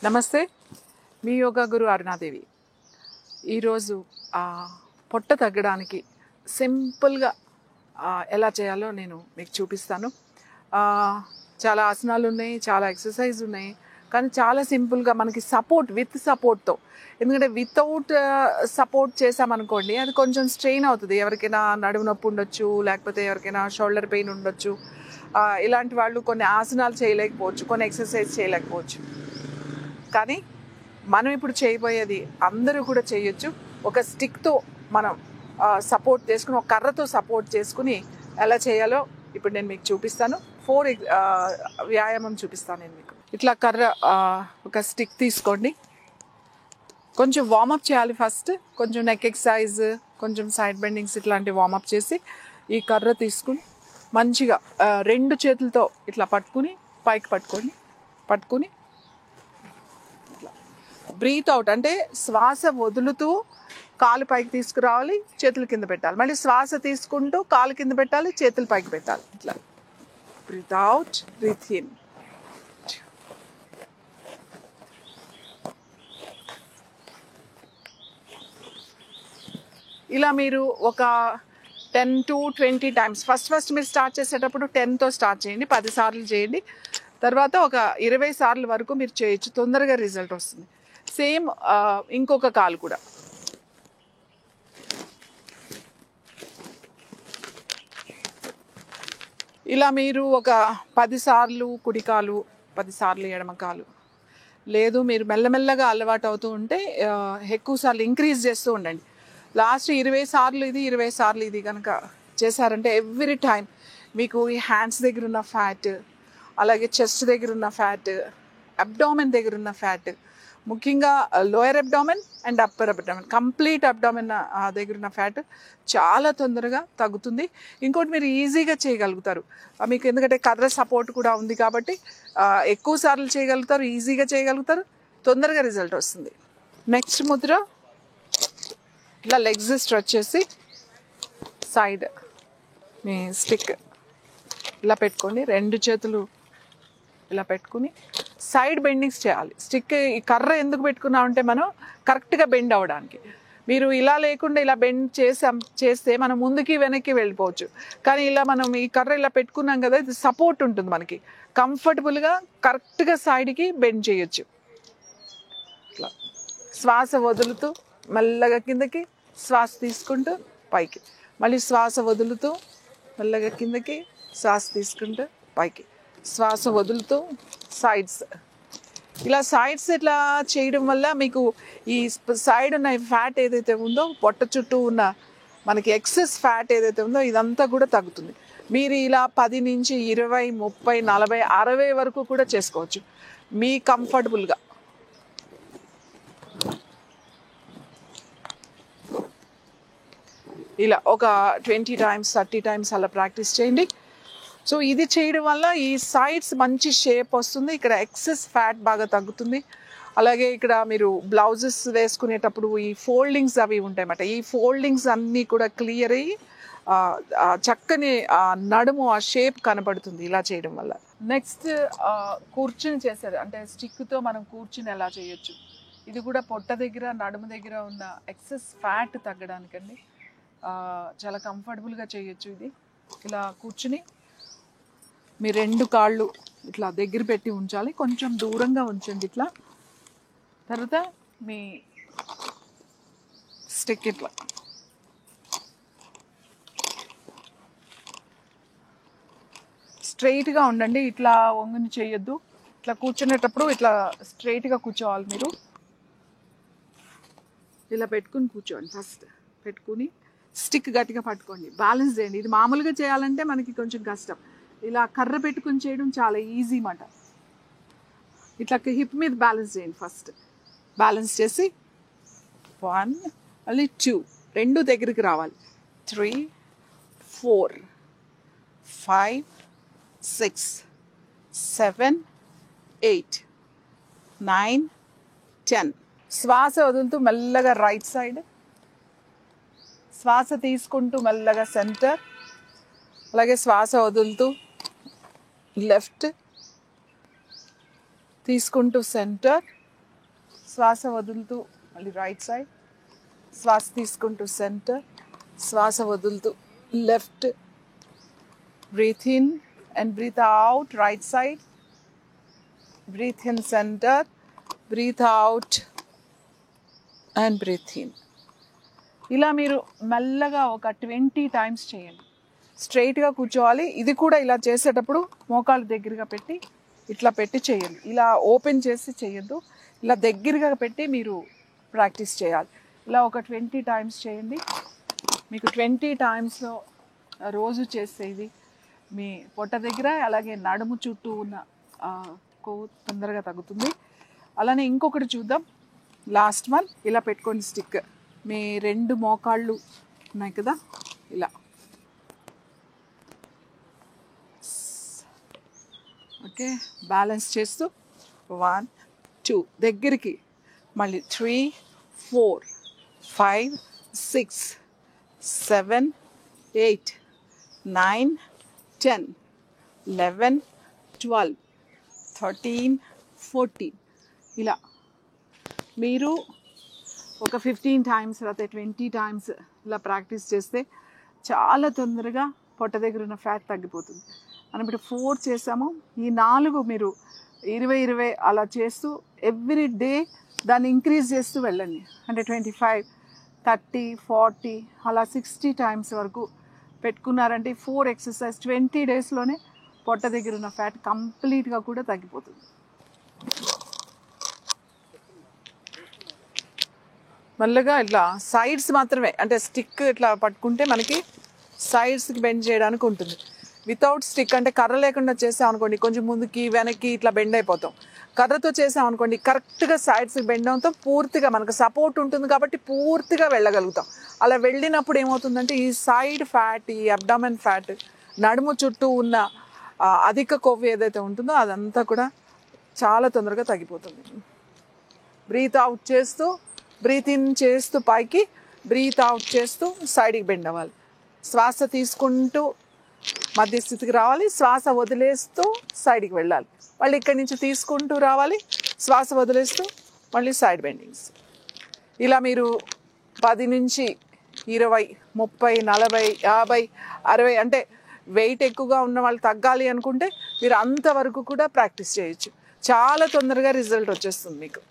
నమస్తే, మీ యోగా గురు అరుణాదేవి. ఈరోజు పొట్ట తగ్గడానికి సింపుల్గా ఎలా చేయాలో నేను మీకు చూపిస్తాను. చాలా ఆసనాలు ఉన్నాయి, చాలా ఎక్సర్సైజ్ ఉన్నాయి, కానీ చాలా సింపుల్గా మనకి విత్ సపోర్ట్తో. ఎందుకంటే వితౌట్ సపోర్ట్ చేసామనుకోండి అది కొంచెం స్ట్రెయిన్ అవుతుంది. ఎవరికైనా నడుము నొప్పి ఉండొచ్చు, లేకపోతే ఎవరికైనా షోల్డర్ పెయిన్ ఉండొచ్చు. ఇలాంటి వాళ్ళు కొన్ని ఆసనాలు చేయలేకపోవచ్చు, కొన్ని ఎక్సర్సైజ్ చేయలేకపోవచ్చు. కానీ మనం ఇప్పుడు చేయబోయేది అందరూ కూడా చేయొచ్చు. ఒక స్టిక్తో మనం సపోర్ట్ చేసుకుని, ఒక కర్రతో సపోర్ట్ చేసుకుని ఎలా చేయాలో ఇప్పుడు నేను మీకు చూపిస్తాను. 4 వ్యాయామం చూపిస్తాను నేను మీకు. ఇట్లా కర్ర ఒక స్టిక్ తీసుకోండి. కొంచెం వార్మప్ చేయాలి ఫస్ట్. కొంచెం నెక్ ఎక్సర్సైజ్, కొంచెం సైడ్ బెండింగ్స్ ఇట్లాంటి వార్మప్ చేసి ఈ కర్ర తీసుకుని మంచిగా 2 చేతులతో ఇట్లా పట్టుకుని పైకి పట్టుకుని బ్రీత్ అవుట్ అంటే శ్వాస వదులుతూ కాలు పైకి తీసుకురావాలి, చేతులు కింద పెట్టాలి. మళ్ళీ శ్వాస తీసుకుంటూ కాలు కింద పెట్టాలి, చేతులు పైకి పెట్టాలి. ఇట్లా బ్రీత్ అవుట్, బ్రీత్ ఇన్. ఇలా మీరు ఒక 10 to 20 టైమ్స్ ఫస్ట్ మీరు స్టార్ట్ చేసేటప్పుడు 10తో స్టార్ట్ చేయండి. 10 సార్లు చేయండి. తర్వాత ఒక 20 సార్లు వరకు మీరు చేయొచ్చు. తొందరగా రిజల్ట్ వస్తుంది. సేమ్ ఇంకొక కాలు కూడా. ఇలా మీరు ఒక 10 సార్లు కుడికాలు, 10 సార్లు ఎడమకాలు. లేదు మీరు మెల్లమెల్లగా అలవాటు అవుతూ ఉంటే ఎక్కువ సార్లు ఇంక్రీజ్ చేస్తూ ఉండండి. లాస్ట్ 20 సార్లు ఇది, 20 సార్లు ఇది కనుక చేశారంటే ఎవ్రీ టైం మీకు ఈ హ్యాండ్స్ దగ్గర ఉన్న ఫ్యాట్, అలాగే చెస్ట్ దగ్గర ఉన్న ఫ్యాట్, అబ్డామెన్ దగ్గర ఉన్న ఫ్యాట్, ముఖ్యంగా lower abdomen and upper abdomen, complete abdomen దగ్గర ఉన్న ఫ్యాట్ చాలా తొందరగా తగ్గుతుంది. ఇంకోటి మీరు ఈజీగా చేయగలుగుతారు మీకు, ఎందుకంటే కర్ర సపోర్ట్ కూడా ఉంది కాబట్టి ఎక్కువ సార్లు చేయగలుగుతారు, ఈజీగా చేయగలుగుతారు, తొందరగా రిజల్ట్ వస్తుంది. నెక్స్ట్ ముద్ర, ఇలా లెగ్స్ స్ట్రెచ్ చేసి సైడ్ మీ స్టిక్ ఇలా పెట్టుకోండి. 2 చేతులు ఇలా పెట్టుకుని సైడ్ బెండింగ్స్ చేయాలి. స్టిక్ ఈ కర్ర ఎందుకు పెట్టుకున్నామంటే మనం కరెక్ట్గా బెండ్ అవ్వడానికి. మీరు ఇలా లేకుండా ఇలా బెండ్ చేస్తే మనం ముందుకి వెనక్కి వెళ్ళిపోవచ్చు. కానీ ఇలా మనం ఈ కర్ర ఇలా పెట్టుకున్నాం కదా, ఇది సపోర్ట్ ఉంటుంది మనకి, కంఫర్టబుల్గా కరెక్ట్గా సైడ్కి బెండ్ చేయొచ్చు. ఇట్లా శ్వాస వదులుతూ మెల్లగా కిందకి, శ్వాస తీసుకుంటూ పైకి, మళ్ళీ శ్వాస వదులుతూ మెల్లగా కిందకి, శ్వాస తీసుకుంటూ పైకి, శ్వాస వదులుతూ సైడ్స్. ఇలా సైడ్స్ ఇట్లా చేయడం వల్ల మీకు ఈ సైడ్ ఉన్న ఫ్యాట్ ఏదైతే ఉందో, పొట్ట చుట్టూ ఉన్న మనకి ఎక్సెస్ ఫ్యాట్ ఏదైతే ఉందో ఇదంతా కూడా తగ్గుతుంది. మీరు ఇలా 10 నుంచి 20, 30, 40, 60 వరకు కూడా చేసుకోవచ్చు మీ కంఫర్టబుల్గా. ఇలా ఒక 20 టైమ్స్ 30 టైమ్స్ అలా ప్రాక్టీస్ చేయండి. సో ఇది చేయడం వల్ల ఈ సైడ్స్ మంచి షేప్ వస్తుంది, ఇక్కడ ఎక్సెస్ ఫ్యాట్ బాగా తగ్గుతుంది. అలాగే ఇక్కడ మీరు బ్లౌజెస్ వేసుకునేటప్పుడు ఈ ఫోల్డింగ్స్ అవి ఉంటాయన్నమాట, ఈ ఫోల్డింగ్స్ అన్నీ కూడా క్లియర్ అయ్యి చక్కని నడుము ఆ షేప్ కనబడుతుంది ఇలా చేయడం వల్ల. నెక్స్ట్ కూర్చుని చేసేది అంటే స్టిక్తో మనం కూర్చుని ఎలా చేయొచ్చు. ఇది కూడా పొట్ట దగ్గర, నడుము దగ్గర ఉన్న ఎక్సెస్ ఫ్యాట్ తగ్గడానికండి. చాలా కంఫర్టబుల్గా చేయొచ్చు ఇది. ఇలా కూర్చుని మీ 2 కాళ్ళు ఇట్లా దగ్గర పెట్టి ఉంచాలి, కొంచెం దూరంగా ఉంచండి ఇట్లా. తర్వాత మీ స్టిక్ ఇట్లా స్ట్రైట్గా ఉండండి, ఇట్లా వంగుని చేయొద్దు. ఇట్లా కూర్చునేటప్పుడు ఇట్లా స్ట్రైట్గా కూర్చోవాలి మీరు. ఇలా పెట్టుకుని కూర్చోండి. ఫస్ట్ పెట్టుకుని స్టిక్ గట్టిగా పట్టుకోండి, బ్యాలెన్స్ చేయండి. ఇది మామూలుగా చేయాలంటే మనకి కొంచెం కష్టం, ఇలా కర్ర పెట్టుకుని చేయడం చాలా ఈజీ మాట. ఇట్లా హిప్ మీద బ్యాలెన్స్ చేయండి. ఫస్ట్ బ్యాలెన్స్ చేసి 1, మళ్ళీ 2, 2 దగ్గరికి రావాలి. 3, 4, 5, 6, 7, 8, 9, 10. శ్వాస వదులుతూ మెల్లగా రైట్ సైడ్, శ్వాస తీసుకుంటూ మెల్లగా సెంటర్, అలాగే శ్వాస వదులుతూ లెఫ్ట్, తీసుకుంటూ సెంటర్, శ్వాస వదులుతూ మళ్ళీ రైట్ సైడ్, శ్వాస తీసుకుంటూ సెంటర్, శ్వాస వదులుతూ left, breathe in and breathe out right side, breathe in centre, breathe out and breathe in. ఇలా మీరు మెల్లగా ఒక 20 times చేయండి. స్ట్రైట్గా కూర్చోవాలి. ఇది కూడా ఇలా చేసేటప్పుడు మోకాళ్ళు దగ్గరగా పెట్టి ఇట్లా పెట్టి చేయండి. ఇలా ఓపెన్ చేసి చేయొద్దు, ఇలా దగ్గరగా పెట్టి మీరు ప్రాక్టీస్ చేయాలి. ఇలా ఒక 20 times చేయండి. మీకు 20 timesలో రోజు చేసేది మీ పొట్ట దగ్గర అలాగే నడుము చుట్టూ ఉన్న కొవ్వు తొందరగా తగ్గుతుంది. అలానే ఇంకొకటి చూద్దాం. Last one. ఇలా పెట్టుకోండి స్టిక్. మీ 2 మోకాళ్ళు ఉన్నాయి కదా, ఇలా ఓకే బ్యాలెన్స్ చేస్తూ 1 2 దగ్గరికి, మళ్ళీ 3 4 5 6 7 8 9 10 11 12 13 14 ఇలా మీరు ఒక 15 times లేకపోతే 20 times ఇలా ప్రాక్టీస్ చేస్తే చాలా తొందరగా పొట్ట దగ్గర ఉన్న ఫ్యాట్ తగ్గిపోతుంది. మనం ఇప్పుడు 4 చేసాము. ఈ 4 మీరు 20 అలా చేస్తూ ఎవ్రీ డే దాన్ని ఇంక్రీజ్ చేస్తూ వెళ్ళండి. అంటే 25 30 40 అలా 60 times వరకు పెట్టుకున్నారంటే 4 exercise 20 daysలోనే పొట్ట దగ్గర ఉన్న ఫ్యాట్ కంప్లీట్గా కూడా తగ్గిపోతుంది. మళ్ళీగా ఇట్లా సైడ్స్ మాత్రమే, అంటే స్టిక్ ఇట్లా పట్టుకుంటే మనకి సైడ్స్కి బెండ్ చేయడానికి ఉంటుంది. వితౌట్ స్టిక్ అంటే కర్ర లేకుండా చేసాం అనుకోండి కొంచెం ముందుకి వెనక్కి ఇట్లా బెండ్ అయిపోతాం. కర్రతో చేసాం అనుకోండి కరెక్ట్గా సైడ్స్కి బెండ్ అవుతాం, పూర్తిగా మనకు సపోర్ట్ ఉంటుంది కాబట్టి పూర్తిగా వెళ్ళగలుగుతాం. అలా వెళ్ళినప్పుడు ఏమవుతుందంటే ఈ సైడ్ ఫ్యాట్, ఈ అబ్డామెన్ ఫ్యాట్, నడుము చుట్టూ ఉన్న అధిక కొవ్వు ఏదైతే ఉంటుందో అదంతా కూడా చాలా తొందరగా తగ్గిపోతుంది. బ్రీత్ అవుట్ చేస్తూ, బ్రీత్ ఇన్ చేస్తూ పైకి, బ్రీత్ అవుట్ చేస్తూ సైడ్కి బెండ్ అవ్వాలి. శ్వాస తీసుకుంటూ మధ్యస్థితికి రావాలి, శ్వాస వదిలేస్తూ సైడ్కి వెళ్ళాలి. మళ్ళీ ఇక్కడి నుంచి తీసుకుంటూ రావాలి, శ్వాస వదిలేస్తూ మళ్ళీ సైడ్ బెండింగ్స్. ఇలా మీరు 10 నుంచి 20 30 40 50 60 అంటే వెయిట్ ఎక్కువగా ఉన్న వాళ్ళు తగ్గాలి అనుకుంటే మీరు అంతవరకు కూడా ప్రాక్టీస్ చేయొచ్చు. చాలా తొందరగా రిజల్ట్ వచ్చేస్తుంది మీకు.